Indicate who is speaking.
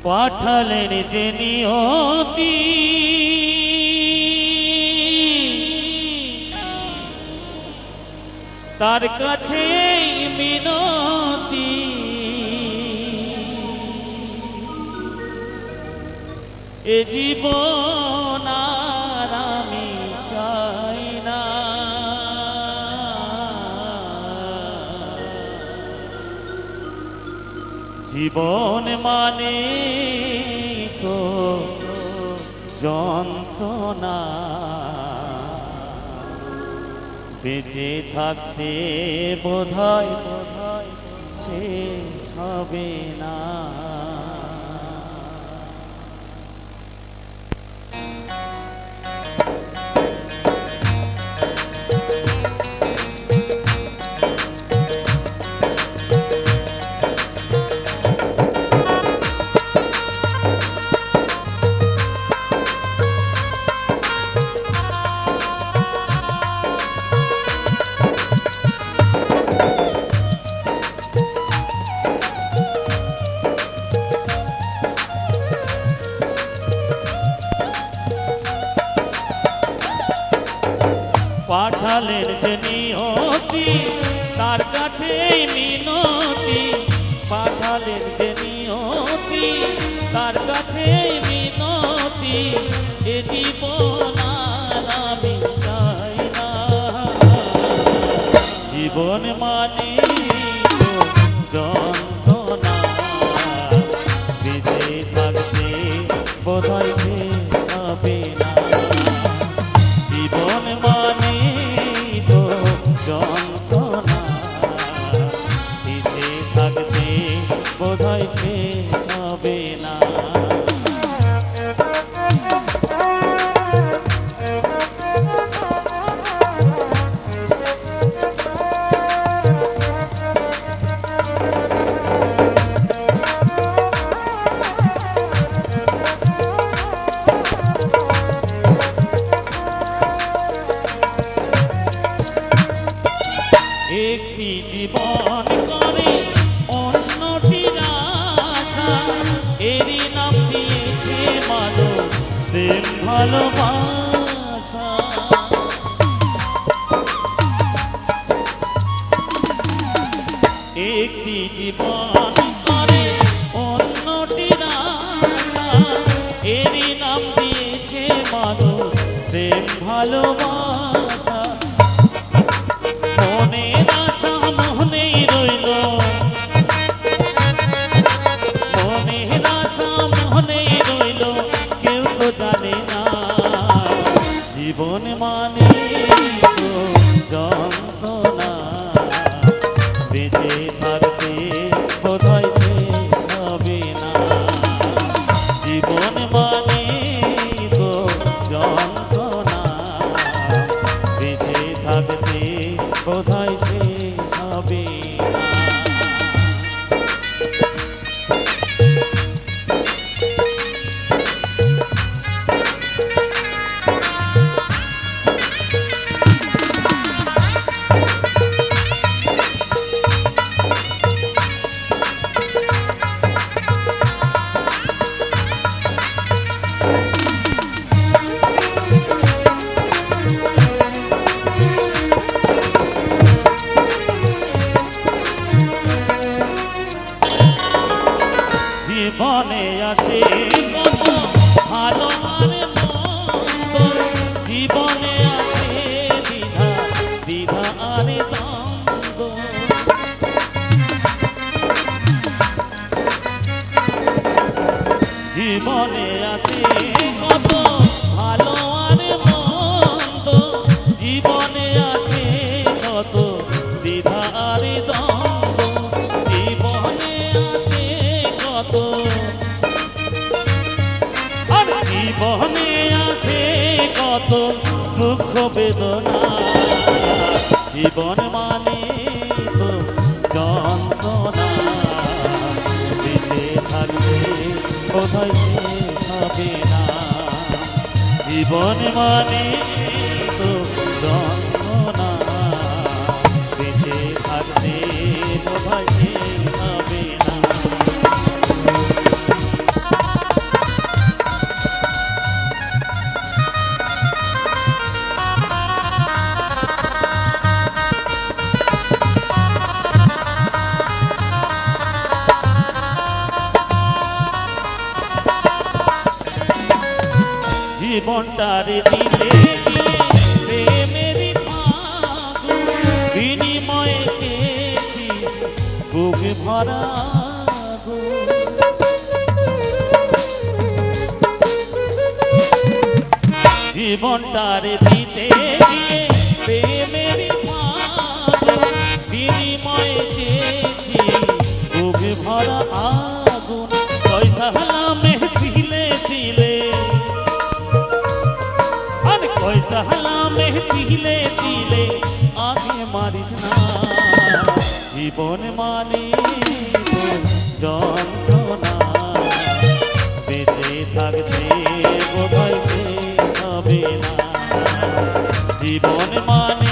Speaker 1: পাঠালেন যে নিয়তি তার কাছে মিনতি এ জীবন আর আমি চাই না জীবন মানে তো যন্ত্রণা বেঁচে থাকতে বোধহয় শেষ হবে না পাঠালেন যে নিয়তি তার কাছে মিনতি পাঠালেন যে নিয়তি তার কাছে মিনতি এ জীবন আর আমি চাই না জীবন মানে যন্ত্রণা বেঁচে থাকতে বোধহয় শেষ হবে না জীবন মানে তো যন্ত্রণা বেঁচে থাকতে বোধহয় শেষ হবে না একটি জীবন করে অন্যটির আশা এরই নাম দিয়েছে মানুষ প্রেম ভালোবাসা একটি জীবন করে অন্যটির আশা এরই নাম দিয়েছে মানুষ প্রেম ভালোবাসা মনের আশা মনেই রইল মনের আশা মনেই রইল কেউ তো জানে না জীবন মানে তো যন্ত্রণা বেঁচে থাকতে বোধহয় শেষ হবে না জীবন মানে তো যন্ত্রণা বেঁচে থাকতে বোধহয় শেষ হবে জীবনে আসে কত ভালো আর মন্দ জীবনে আসে দ্বিধা দ্বিধা আর দ্বন্দ্ব জীবনে আসে কত ভালো আর মন্দ জীবনে আসে কত দ্বিধা আর দ্বন্দ্ব জীবনে আসে কত জীবনে আসে কত দুঃখ বেদনা জীবন মানে তো যন্ত্রণা বেঁচে থাকতে বোধহয় শেষ হবে না জীবন মানে তো যন্ত্রণা বেঁচে থাকতে বোধহয় শেষ হবে না জীবনটারে দিতে গিয়ে প্রেমেরই ফাগুন বিনিময়ে চেয়েছিস বুক ভরা আগুন। জীবনটারে দিতে গিয়ে প্রেমেরই ফাগুন বিনিময়ে চেয়েছি বুক ভরা আগুন। পয়সা হালামে দিলে দিলে আর পয়সা হালামে দিলে দিলে আগে মারিস না। জীবন মানে যন্ত্রণা বেঁচে থাকতে বোধহয় শেষ হবে না। জীবন মানে